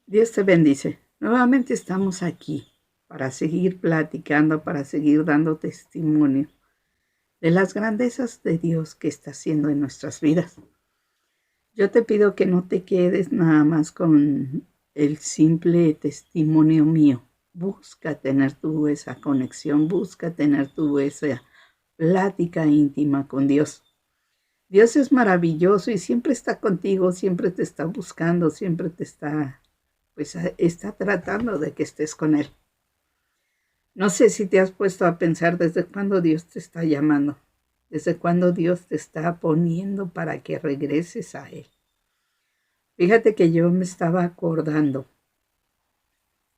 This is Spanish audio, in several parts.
Dios te bendice. Nuevamente estamos aquí para seguir platicando, para seguir dando testimonio de las grandezas de Dios que está haciendo en nuestras vidas. Yo te pido que no te quedes nada más con el simple testimonio mío. Busca tener tú esa conexión, busca tener tú esa plática íntima con Dios. Dios es maravilloso y siempre está contigo, siempre te está buscando, siempre te está tratando de que estés con Él. No sé si te has puesto a pensar desde cuándo Dios te está llamando, desde cuándo Dios te está poniendo para que regreses a Él. Fíjate que yo me estaba acordando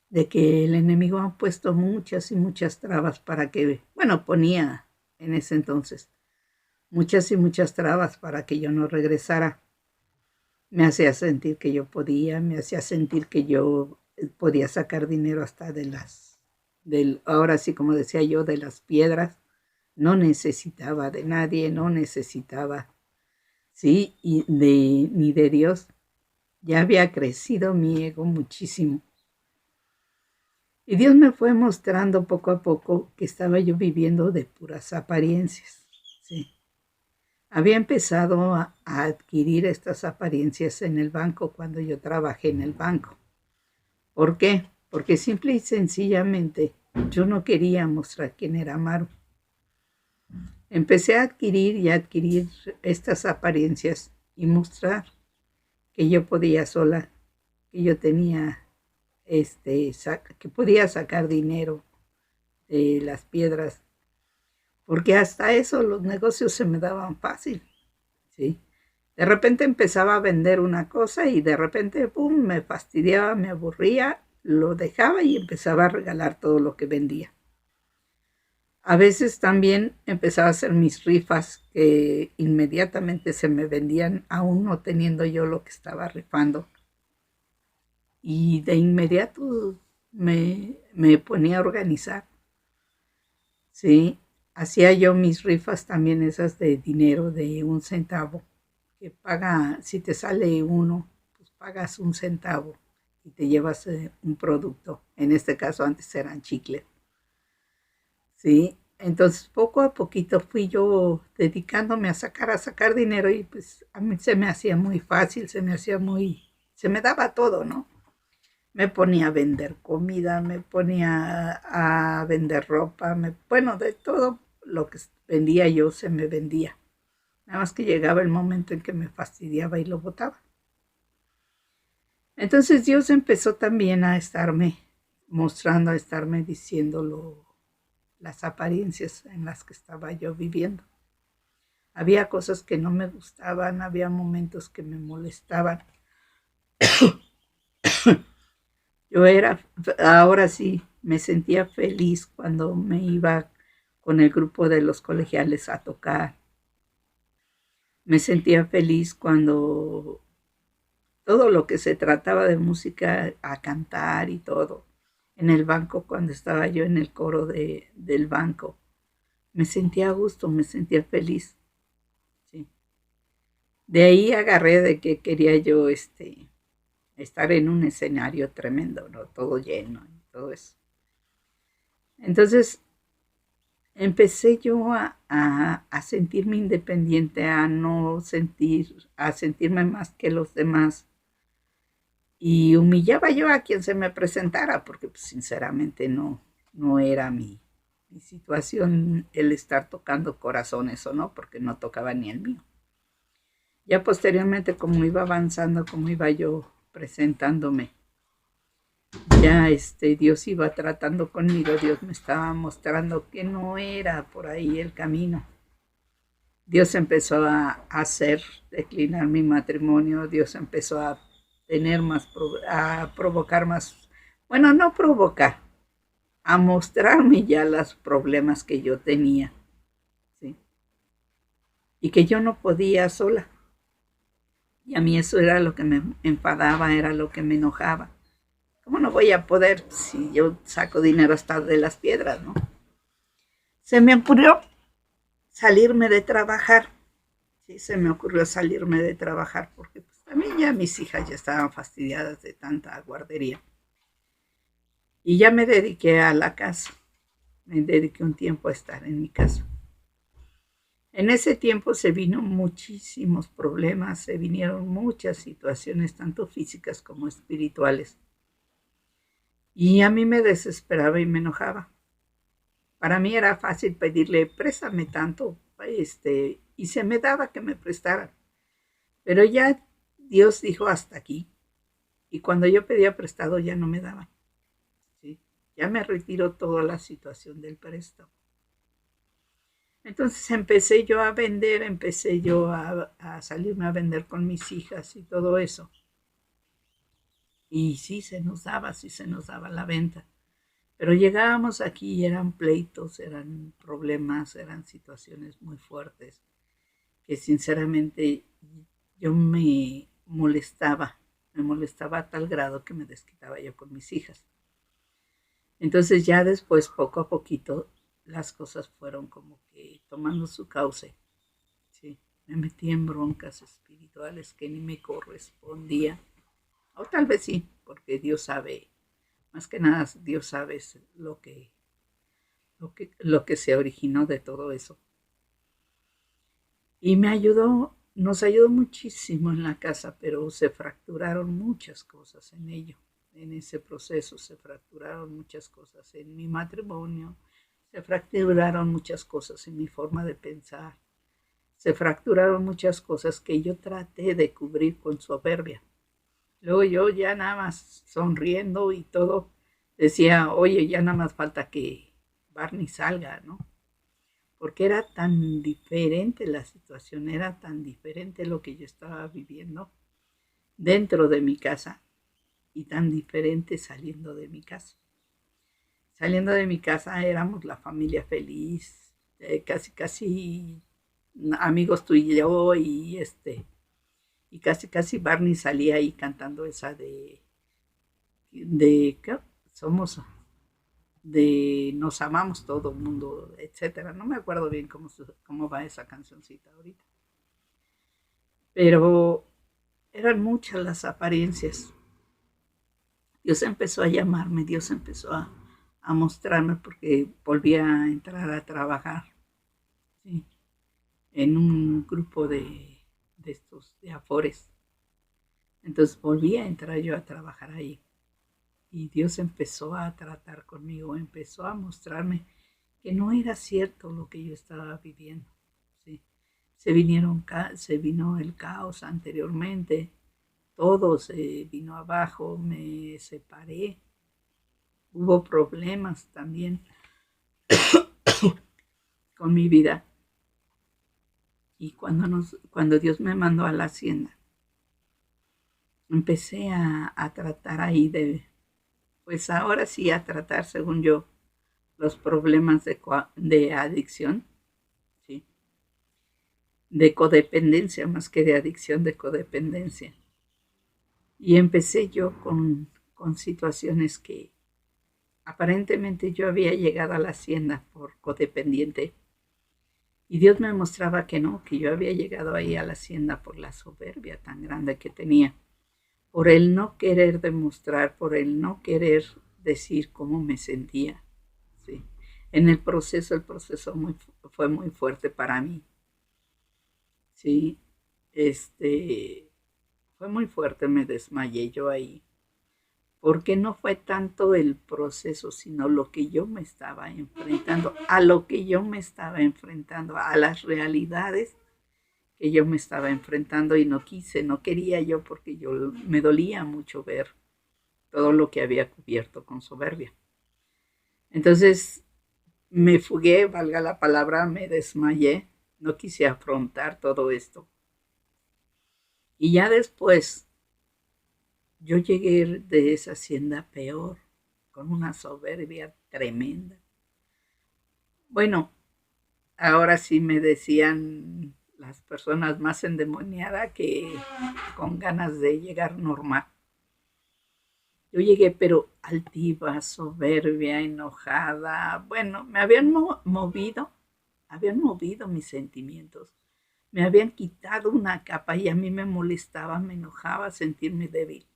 de que el enemigo ha puesto muchas y muchas trabas para que, ponía en ese entonces muchas y muchas trabas para que yo no regresara. Me hacía sentir que yo podía, me hacía sentir que yo podía sacar dinero hasta ahora sí, como decía yo, de las piedras. No necesitaba de nadie, no necesitaba, sí, ni de Dios. Ya había crecido mi ego muchísimo. Y Dios me fue mostrando poco a poco que estaba yo viviendo de puras apariencias, sí. Había empezado a adquirir estas apariencias en el banco cuando yo trabajé en el banco. ¿Por qué? Porque simple y sencillamente yo no quería mostrar quién era Maru. Empecé a adquirir estas apariencias y mostrar que yo podía sola, que yo tenía, que podía sacar dinero de las piedras, porque hasta eso los negocios se me daban fácil, ¿sí? De repente empezaba a vender una cosa y de repente, pum, me fastidiaba, me aburría, lo dejaba y empezaba a regalar todo lo que vendía. A veces también empezaba a hacer mis rifas que inmediatamente se me vendían, aún no teniendo yo lo que estaba rifando. Y de inmediato me ponía a organizar. Sí, hacía yo mis rifas también esas de dinero de 1 centavo, que paga, si te sale uno, pues pagas 1 centavo y te llevas un producto. En este caso antes eran chicles. Sí, entonces poco a poquito fui yo dedicándome a sacar dinero y pues a mí se me hacía muy fácil, se me daba todo, ¿no? Me ponía a vender comida, me ponía a vender ropa, de todo lo que vendía yo se me vendía. Nada más que llegaba el momento en que me fastidiaba y lo botaba. Entonces Dios empezó también a estarme mostrando, a estarme diciendo las apariencias en las que estaba yo viviendo. Había cosas que no me gustaban, había momentos que me molestaban. Ahora sí, me sentía feliz cuando me iba con el grupo de los colegiales a tocar. Me sentía feliz cuando todo lo que se trataba de música, a cantar y todo. En el banco, cuando estaba yo en el coro del banco, me sentía a gusto, me sentía feliz. Sí. De ahí agarré de que quería yo estar en un escenario tremendo, ¿no? Todo lleno y todo eso. Entonces empecé yo a sentirme independiente, a sentirme más que los demás. Y humillaba yo a quien se me presentara, porque pues, sinceramente no era mi situación el estar tocando corazones o no, porque no tocaba ni el mío. Ya posteriormente, como iba avanzando, como iba yo presentándome, ya Dios iba tratando conmigo, Dios me estaba mostrando que no era por ahí el camino. Dios empezó a hacer declinar mi matrimonio, Dios empezó a tener a provocar más, no provocar, a mostrarme ya los problemas que yo tenía, ¿sí? Y que yo no podía sola. Y a mí eso era lo que me enfadaba, era lo que me enojaba. ¿Cómo no voy a poder si yo saco dinero hasta de las piedras, no? Se me ocurrió salirme de trabajar. Sí, se me ocurrió salirme de trabajar porque pues, También ya mis hijas ya estaban fastidiadas de tanta guardería. Y ya me dediqué a la casa. Me dediqué un tiempo a estar en mi casa. En ese tiempo se vino muchísimos problemas, se vinieron muchas situaciones, tanto físicas como espirituales. Y a mí me desesperaba y me enojaba. Para mí era fácil pedirle, préstame tanto, y se me daba que me prestaran. Pero ya Dios dijo hasta aquí. Y cuando yo pedía prestado ya no me daban. ¿Sí? Ya me retiró toda la situación del préstamo. Entonces empecé yo a vender, empecé yo a salirme a vender con mis hijas y todo eso. Y sí se nos daba la venta. Pero llegábamos aquí y eran pleitos, eran problemas, eran situaciones muy fuertes, que sinceramente yo me molestaba a tal grado que me desquitaba yo con mis hijas. Entonces ya después, poco a poquito, las cosas fueron como que tomando su cauce. Sí, me metí en broncas espirituales que ni me correspondía. O tal vez sí, porque Dios sabe, más que nada Dios sabe lo que se originó de todo eso. Y me ayudó, nos ayudó muchísimo en la casa, pero se fracturaron muchas cosas en ello. En ese proceso se fracturaron muchas cosas en mi matrimonio, se fracturaron muchas cosas en mi forma de pensar, se fracturaron muchas cosas que yo traté de cubrir con soberbia. Luego yo ya nada más sonriendo y todo, decía, oye, ya nada más falta que Barney salga, ¿no? Porque era tan diferente la situación, era tan diferente lo que yo estaba viviendo dentro de mi casa y tan diferente saliendo de mi casa. Saliendo de mi casa éramos la familia feliz, casi amigos tú y yo y casi Barney salía ahí cantando esa de ¿qué? Somos de nos amamos todo el mundo, etcétera. No me acuerdo bien cómo va esa cancioncita ahorita. Pero eran muchas las apariencias. Dios empezó a llamarme, Dios empezó a mostrarme porque volví a entrar a trabajar, ¿sí? En un grupo de estos, de afores. Entonces volví a entrar yo a trabajar ahí. Y Dios empezó a tratar conmigo, empezó a mostrarme que no era cierto lo que yo estaba viviendo. ¿Sí? Se vino el caos anteriormente, todo se vino abajo, me separé, hubo problemas también con mi vida. Y cuando Dios me mandó a la hacienda, empecé a tratar ahí pues ahora sí a tratar, según yo, los problemas de adicción, ¿sí? De codependencia, más que de adicción, de codependencia. Y empecé yo con situaciones que aparentemente yo había llegado a la hacienda por codependiente y Dios me mostraba que no, que yo había llegado ahí a la hacienda por la soberbia tan grande que tenía, por el no querer demostrar, por el no querer decir cómo me sentía. ¿Sí? En el proceso fue muy fuerte para mí. Sí, fue muy fuerte, me desmayé yo ahí, porque no fue tanto el proceso, sino lo que yo me estaba enfrentando, a lo que yo me estaba enfrentando, a las realidades que yo me estaba enfrentando y no quise, no quería yo porque yo me dolía mucho ver todo lo que había cubierto con soberbia. Entonces me fugué, valga la palabra, me desmayé, no quise afrontar todo esto. Y ya después yo llegué de esa hacienda peor, con una soberbia tremenda. Bueno, ahora sí me decían las personas más endemoniadas que con ganas de llegar normal. Yo llegué pero altiva, soberbia, enojada. Bueno, me habían movido mis sentimientos, Me habían quitado una capa y a mí me molestaba, me enojaba sentirme débil.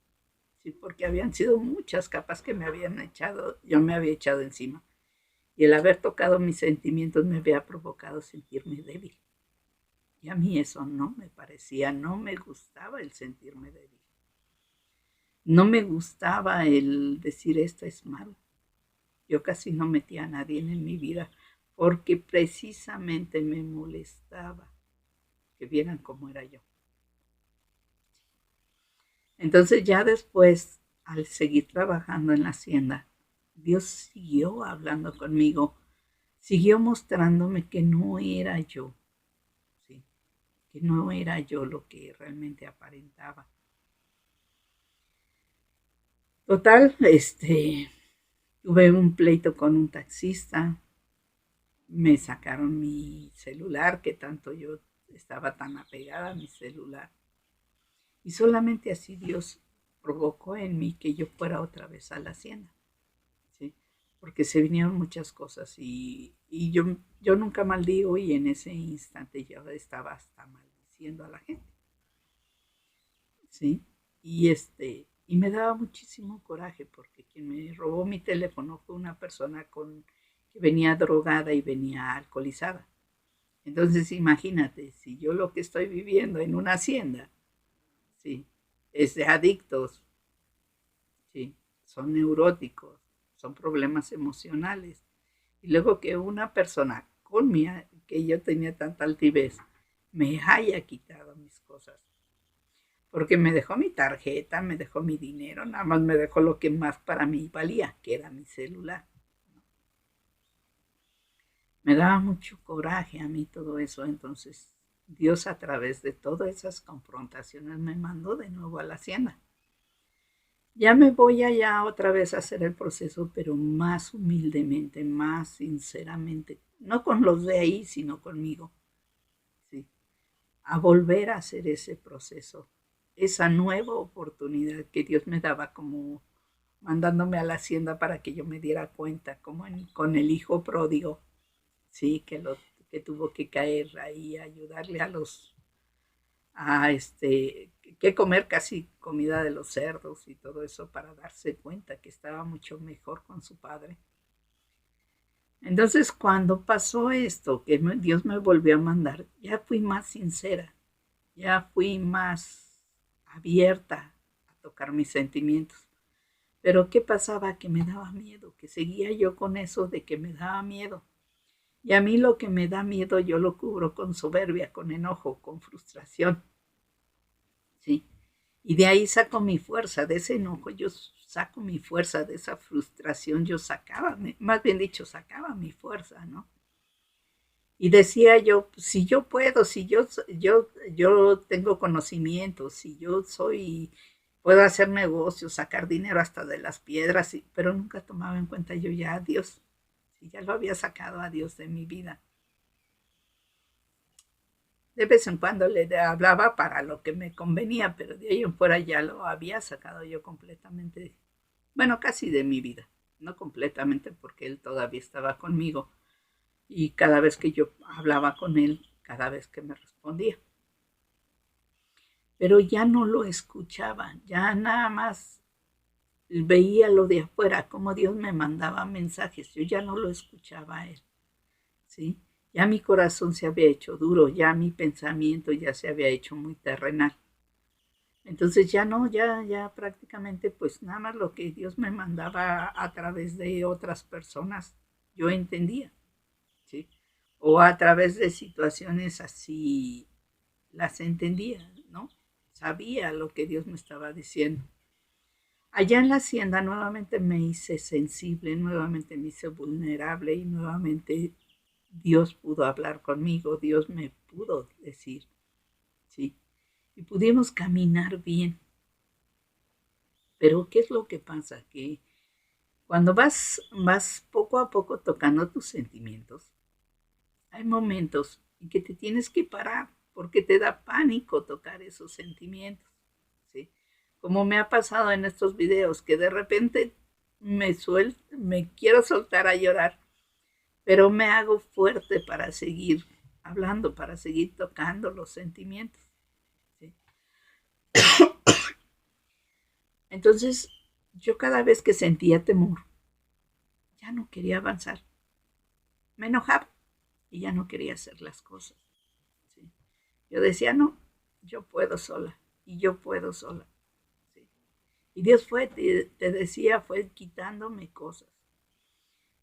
Sí, porque habían sido muchas capas que me habían echado, yo me había echado encima. Y el haber tocado mis sentimientos me había provocado sentirme débil. Y a mí eso no me parecía, no me gustaba el sentirme débil. No me gustaba el decir esto es malo. Yo casi no metía a nadie en mi vida porque precisamente me molestaba que vieran cómo era yo. Entonces ya después, al seguir trabajando en la hacienda, Dios siguió hablando conmigo, siguió mostrándome que no era yo, ¿sí? Que no era yo lo que realmente aparentaba. Total, tuve un pleito con un taxista, me sacaron mi celular, que tanto yo estaba tan apegada a mi celular. Y solamente así Dios provocó en mí que yo fuera otra vez a la hacienda, ¿sí? Porque se vinieron muchas cosas y yo nunca maldigo y en ese instante yo estaba hasta maldiciendo a la gente, ¿sí? Y me daba muchísimo coraje porque quien me robó mi teléfono fue una persona que venía drogada y venía alcoholizada. Entonces imagínate, si yo lo que estoy viviendo en una hacienda, sí, es de adictos, sí, son neuróticos, son problemas emocionales. Y luego que una persona con mi, que yo tenía tanta altivez, me haya quitado mis cosas. Porque me dejó mi tarjeta, me dejó mi dinero, nada más me dejó lo que más para mí valía, que era mi celular. Me daba mucho coraje a mí todo eso, entonces Dios a través de todas esas confrontaciones me mandó de nuevo a la hacienda. Ya me voy allá otra vez a hacer el proceso, pero más humildemente, más sinceramente, no con los de ahí, sino conmigo, ¿sí? A volver a hacer ese proceso, esa nueva oportunidad que Dios me daba como mandándome a la hacienda para que yo me diera cuenta, como con el hijo pródigo, sí, que tuvo que caer ahí, ayudarle a los, a que comer casi comida de los cerdos y todo eso para darse cuenta que estaba mucho mejor con su padre. Entonces, cuando pasó esto, que Dios me volvió a mandar, ya fui más sincera, ya fui más abierta a tocar mis sentimientos. Pero ¿qué pasaba? Que me daba miedo, que seguía yo con eso de que me daba miedo. Y a mí lo que me da miedo yo lo cubro con soberbia, con enojo, con frustración. ¿Sí? Y de ahí saco mi fuerza, de ese enojo yo saco mi fuerza, de esa frustración yo sacaba, más bien dicho, sacaba mi fuerza, ¿no? Y decía yo, si yo puedo, si yo tengo conocimiento, si yo soy, puedo hacer negocios, sacar dinero hasta de las piedras, pero nunca tomaba en cuenta yo ya a Dios, si ya lo había sacado a Dios de mi vida. De vez en cuando le hablaba para lo que me convenía, pero de ahí en fuera ya lo había sacado yo completamente, bueno, casi de mi vida, no completamente porque él todavía estaba conmigo y cada vez que yo hablaba con él, cada vez que me respondía. Pero ya no lo escuchaba, ya nada más veía lo de afuera, como Dios me mandaba mensajes, yo ya no lo escuchaba a él, ¿sí? Ya mi corazón se había hecho duro, ya mi pensamiento ya se había hecho muy terrenal. Entonces ya no, ya prácticamente pues nada más lo que Dios me mandaba a través de otras personas, yo entendía, ¿sí? O a través de situaciones así las entendía, ¿no? Sabía lo que Dios me estaba diciendo. Allá en la hacienda nuevamente me hice sensible, nuevamente me hice vulnerable y nuevamente Dios pudo hablar conmigo, Dios me pudo decir, ¿sí? Y pudimos caminar bien. Pero ¿qué es lo que pasa? Que cuando vas poco a poco tocando tus sentimientos, hay momentos en que te tienes que parar porque te da pánico tocar esos sentimientos, ¿sí? Como me ha pasado en estos videos, que de repente me quiero soltar a llorar, pero me hago fuerte para seguir hablando, para seguir tocando los sentimientos. ¿Sí? Entonces, yo cada vez que sentía temor, ya no quería avanzar. Me enojaba y ya no quería hacer las cosas. ¿Sí? Yo decía, no, yo puedo sola y yo puedo sola. ¿Sí? Y Dios te decía, fue quitándome cosas.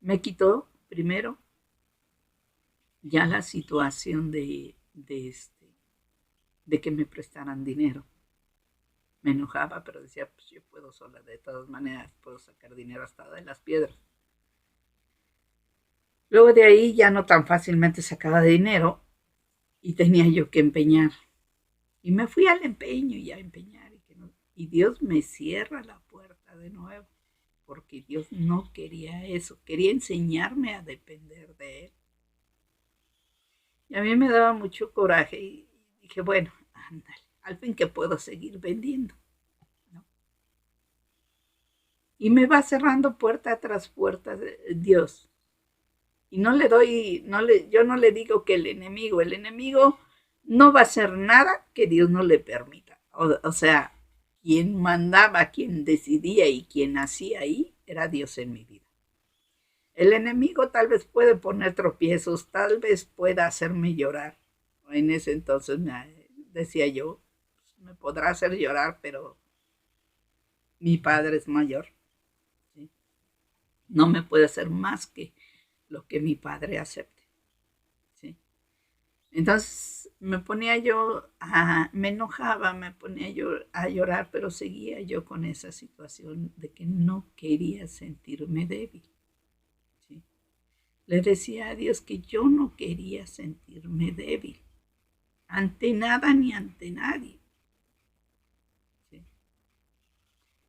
Me quitó primero ya la situación de que me prestaran dinero. Me enojaba, pero decía, pues yo puedo sola, de todas maneras puedo sacar dinero hasta de las piedras. Luego de ahí ya no tan fácilmente sacaba dinero y tenía yo que empeñar. Y me fui al empeño y a empeñar. Y Dios me cierra la puerta de nuevo, porque Dios no quería eso, quería enseñarme a depender de Él. Y a mí me daba mucho coraje y dije, bueno, ándale, al fin que puedo seguir vendiendo. ¿No? Y me va cerrando puerta tras puerta Dios. Y yo no le digo que el enemigo no va a hacer nada que Dios no le permita. O sea, quien mandaba, quien decidía y quien hacía ahí era Dios en mi vida. El enemigo tal vez puede poner tropiezos, tal vez pueda hacerme llorar. En ese entonces decía yo, pues, me podrá hacer llorar, pero mi padre es mayor. ¿Sí? No me puede hacer más que lo que mi padre acepte. ¿Sí? Entonces me enojaba, me ponía yo a llorar, pero seguía yo con esa situación de que no quería sentirme débil. ¿Sí? Le decía a Dios que yo no quería sentirme débil, ante nada ni ante nadie. ¿Sí?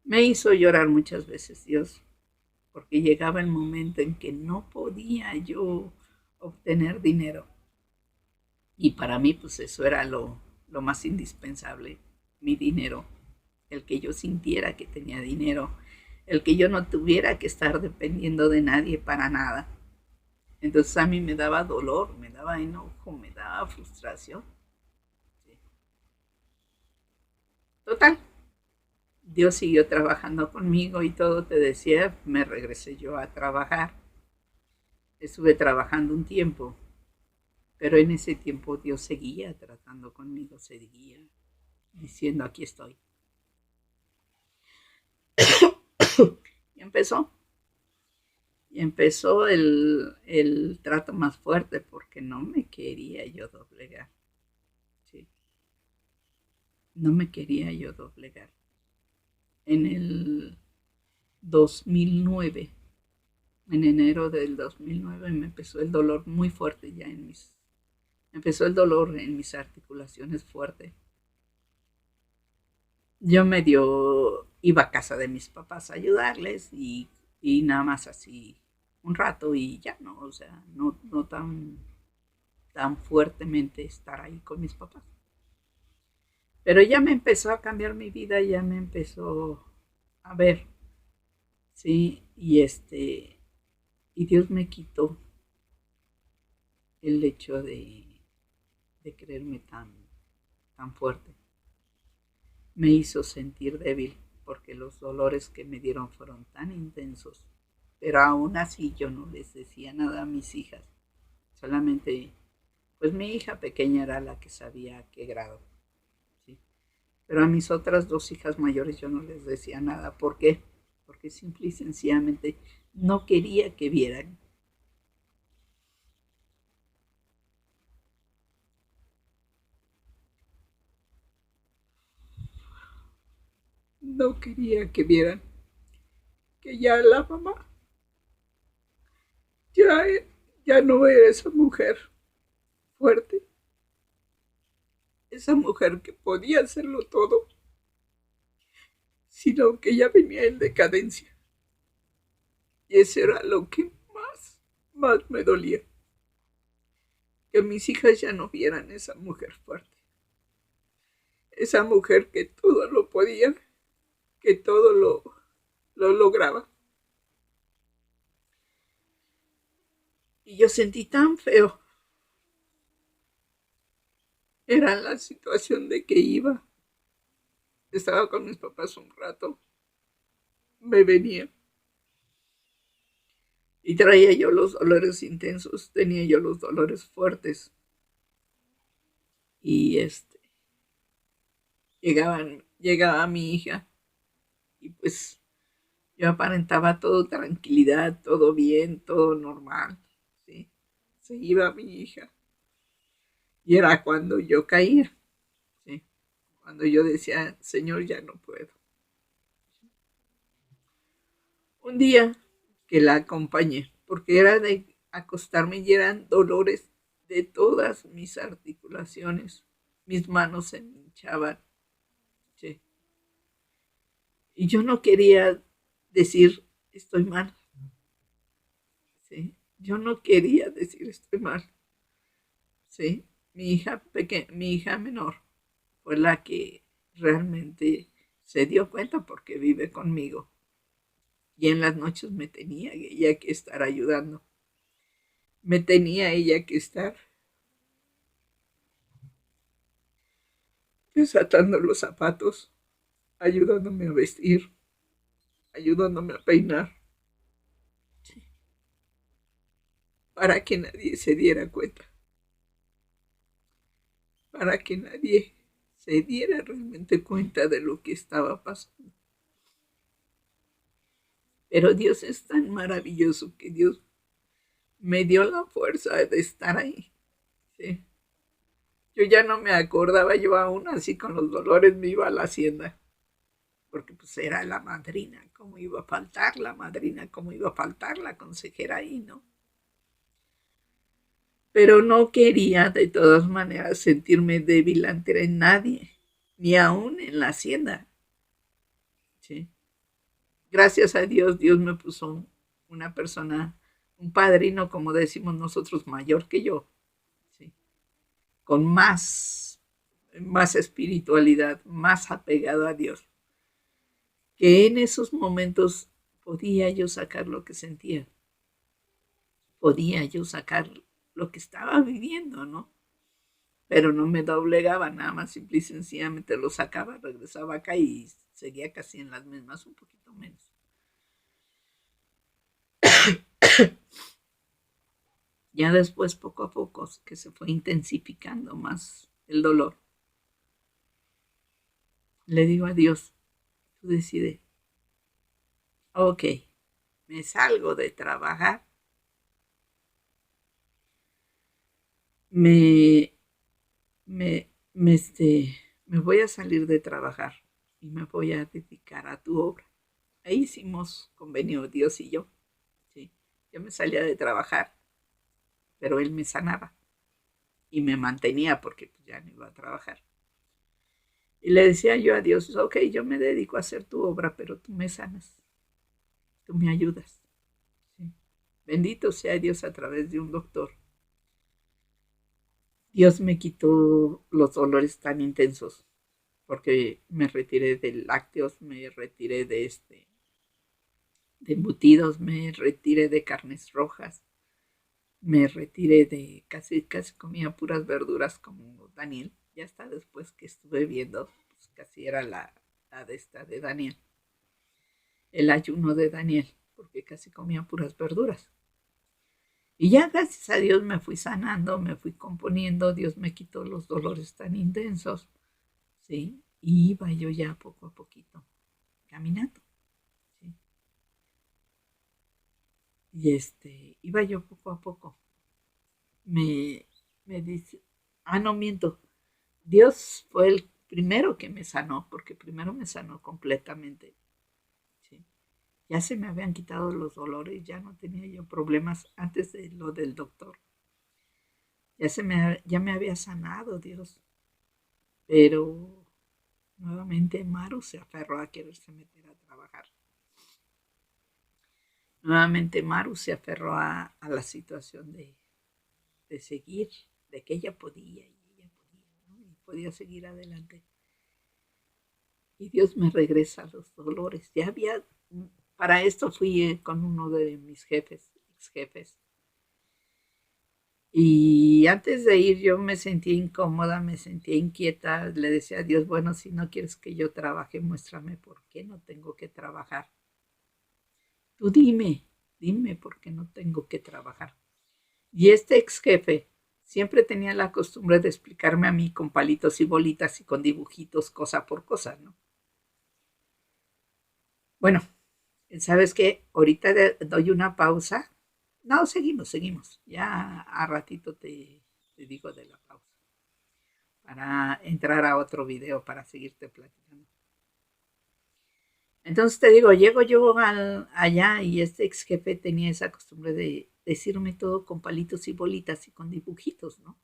Me hizo llorar muchas veces Dios, porque llegaba el momento en que no podía yo obtener dinero. Y para mí, pues eso era lo más indispensable, mi dinero, el que yo sintiera que tenía dinero, el que yo no tuviera que estar dependiendo de nadie para nada. Entonces a mí me daba dolor, me daba enojo, me daba frustración. Sí. Total, Dios siguió trabajando conmigo y todo, te decía, me regresé yo a trabajar. Estuve trabajando un tiempo, pero en ese tiempo Dios seguía tratando conmigo, seguía diciendo, aquí estoy. Y empezó el trato más fuerte porque no me quería yo doblegar. ¿Sí? No me quería yo doblegar. En el 2009, en enero del 2009, me empezó el dolor muy fuerte ya empezó el dolor en mis articulaciones fuerte. Yo iba a casa de mis papás a ayudarles y nada más así un rato y ya no, o sea, no tan fuertemente estar ahí con mis papás. Pero ya me empezó a cambiar mi vida, ya me empezó a ver, sí, y Dios me quitó el hecho de creerme tan fuerte. Me hizo sentir débil porque los dolores que me dieron fueron tan intensos. Pero aún así yo no les decía nada a mis hijas. Solamente, pues mi hija pequeña era la que sabía a qué grado. ¿Sí? Pero a mis otras dos hijas mayores yo no les decía nada. ¿Por qué? Porque simple y sencillamente no quería que vieran. No quería que vieran que ya la mamá ya, ya no era esa mujer fuerte, esa mujer que podía hacerlo todo, sino que ya venía en decadencia. Y eso era lo que más me dolía. Que mis hijas ya no vieran esa mujer fuerte. Esa mujer que todo lo podía, que todo lo lograba. Y yo sentí tan feo Era la situación de que estaba con mis papás un rato, me venía y traía yo los dolores intensos, tenía yo los dolores fuertes y llegaba mi hija y pues yo aparentaba todo tranquilidad, todo bien, todo normal, ¿sí? Se iba mi hija y era cuando yo caía, ¿sí? Cuando yo decía, Señor, ya no puedo. Un día que la acompañé, porque era de acostarme y eran dolores de todas mis articulaciones, mis manos se me hinchaban, ¿sí? Y yo no quería decir, estoy mal, ¿sí? Yo no quería decir, estoy mal, ¿sí? Mi hija menor fue la que realmente se dio cuenta porque vive conmigo. Y en las noches me tenía ella que estar ayudando. Me tenía ella que estar desatando los zapatos, ayudándome a vestir, ayudándome a peinar, para que nadie se diera cuenta, para que nadie se diera realmente cuenta de lo que estaba pasando. Pero Dios es tan maravilloso que Dios me dio la fuerza de estar ahí. ¿Sí? Yo ya no me acordaba, yo aún así con los dolores me iba a la hacienda, porque pues era la madrina, cómo iba a faltar la madrina, cómo iba a faltar la consejera ahí, ¿no? Pero no quería de todas maneras sentirme débil ante nadie, ni aún en la hacienda. ¿Sí? Gracias a Dios, Dios me puso una persona, un padrino, como decimos nosotros, mayor que yo, ¿sí? Con más espiritualidad, más apegado a Dios, que en esos momentos podía yo sacar lo que sentía, podía yo sacar lo que estaba viviendo, ¿no? Pero no me doblegaba, nada más simple y sencillamente lo sacaba, regresaba acá y seguía casi en las mismas, un poquito menos. Ya después, poco a poco, que se fue intensificando más el dolor, le digo a Dios, tú decides, ok, me salgo de trabajar, me, me voy a salir de trabajar y me voy a dedicar a tu obra. Ahí hicimos convenio Dios y yo. ¿Sí? Yo me salía de trabajar, pero él me sanaba y me mantenía porque pues, ya no iba a trabajar. Y le decía yo a Dios, ok, yo me dedico a hacer tu obra, pero tú me sanas, tú me ayudas. ¿Sí? Bendito sea Dios a través de un doctor. Dios me quitó los dolores tan intensos porque me retiré de lácteos, me retiré de embutidos, me retiré de carnes rojas, me retiré de casi comía puras verduras como Daniel. Ya hasta después que estuve viendo, pues casi era la de esta de Daniel, el ayuno de Daniel, porque casi comía puras verduras. Y ya gracias a Dios me fui sanando, me fui componiendo, Dios me quitó los dolores tan intensos, ¿sí? Y iba yo ya poco a poquito caminando, ¿sí? Y iba yo poco a poco. Me, me dice, no miento, Dios fue el primero que me sanó, porque primero me sanó completamente, ¿sí? Ya se me habían quitado los dolores, ya no tenía yo problemas antes de lo del doctor. Ya me había sanado Dios, pero nuevamente Maru se aferró a quererse meter a trabajar. Nuevamente Maru se aferró a la situación de seguir, de que ella podía y ella podía, ¿no? Y podía seguir adelante. Y Dios me regresa los dolores. Ya había, para esto fui con uno de mis jefes, ex jefes, Y antes de ir yo me sentía incómoda, me sentía inquieta. Le decía a Dios, bueno, si no quieres que yo trabaje, muéstrame por qué no tengo que trabajar. Tú dime por qué no tengo que trabajar. Y este ex jefe siempre tenía la costumbre de explicarme a mí con palitos y bolitas y con dibujitos, cosa por cosa, ¿no? Bueno, ¿sabes qué? Ahorita doy una pausa. No, seguimos. Ya a ratito te digo de la pausa para entrar a otro video para seguirte platicando. Entonces te digo, llego yo allá y este ex jefe tenía esa costumbre de decirme todo con palitos y bolitas y con dibujitos, ¿no?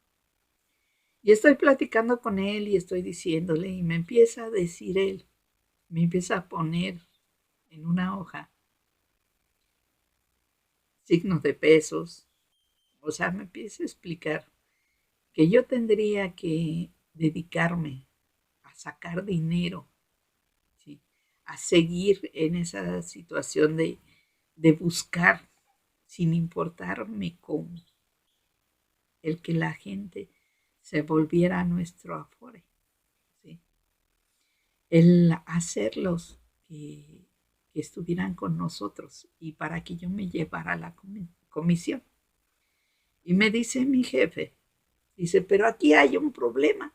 Y estoy platicando con él y estoy diciéndole y me empieza a decir él, me empieza a poner en una hoja signos de pesos, o sea, me empieza a explicar que yo tendría que dedicarme a sacar dinero, ¿sí? A seguir en esa situación de buscar, sin importarme cómo, el que la gente se volviera a nuestro afore, ¿sí? El hacerlos que estuvieran con nosotros y para que yo me llevara la comisión. Y me dice mi jefe, dice, pero aquí hay un problema.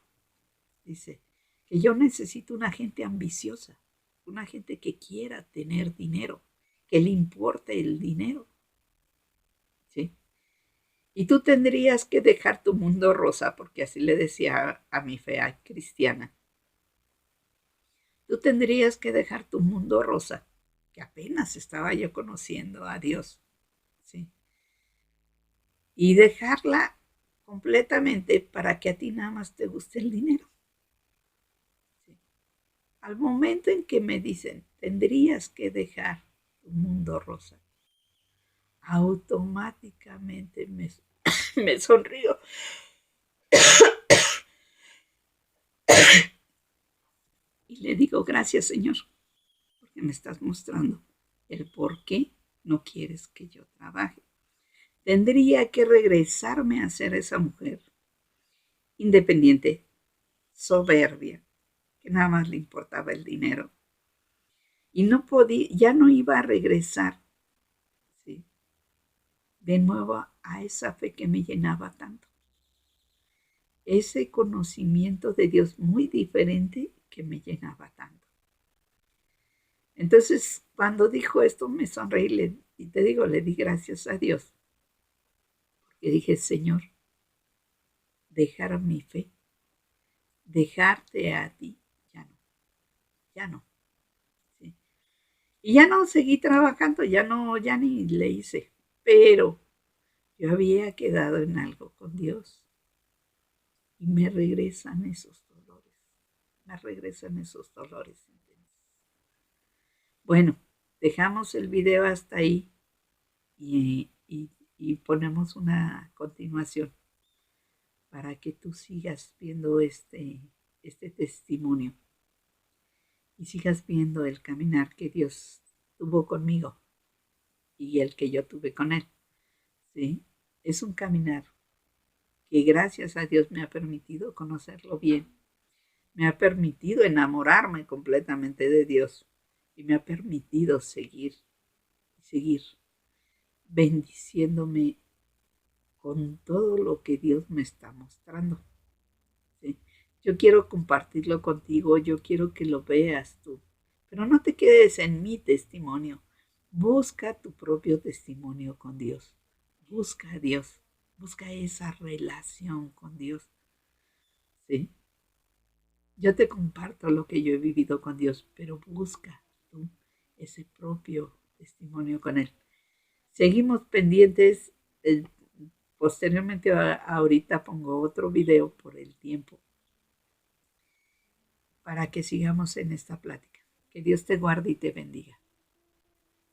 Dice, que yo necesito una gente ambiciosa, una gente que quiera tener dinero, que le importe el dinero. ¿Sí? Y tú tendrías que dejar tu mundo rosa, porque así le decía a mi fea cristiana. Tú tendrías que dejar tu mundo rosa, que apenas estaba yo conociendo a Dios, ¿sí? Y dejarla completamente para que a ti nada más te guste el dinero. ¿Sí? Al momento en que me dicen, tendrías que dejar tu mundo rosa, automáticamente me sonrío y le digo, gracias Señor, porque me estás mostrando el por qué no quieres que yo trabaje. Tendría que regresarme a ser esa mujer independiente, soberbia, que nada más le importaba el dinero. Y no podía, ya no iba a regresar, ¿sí? De nuevo a esa fe que me llenaba tanto. Ese conocimiento de Dios muy diferente que me llenaba tanto. Entonces, cuando dijo esto, me sonreí y te digo, le di gracias a Dios. Porque dije, Señor, dejar mi fe, dejarte a ti, ya no. ¿Sí? Y ya no seguí trabajando, ya ni le hice. Pero yo había quedado en algo con Dios. Y me regresan esos dolores. Me regresan esos dolores intensos. Bueno, dejamos el video hasta ahí y ponemos una continuación para que tú sigas viendo este testimonio y sigas viendo el caminar que Dios tuvo conmigo y el que yo tuve con Él. ¿Sí? Es un caminar que gracias a Dios me ha permitido conocerlo bien, me ha permitido enamorarme completamente de Dios y me ha permitido seguir bendiciéndome con todo lo que Dios me está mostrando. ¿Sí? Yo quiero compartirlo contigo, yo quiero que lo veas tú, pero no te quedes en mi testimonio. Busca tu propio testimonio con Dios. Busca a Dios. Busca esa relación con Dios. ¿Sí? Yo te comparto lo que yo he vivido con Dios, pero busca tú ese propio testimonio con Él. Seguimos pendientes. Posteriormente, ahorita pongo otro video por el tiempo para que sigamos en esta plática. Que Dios te guarde y te bendiga.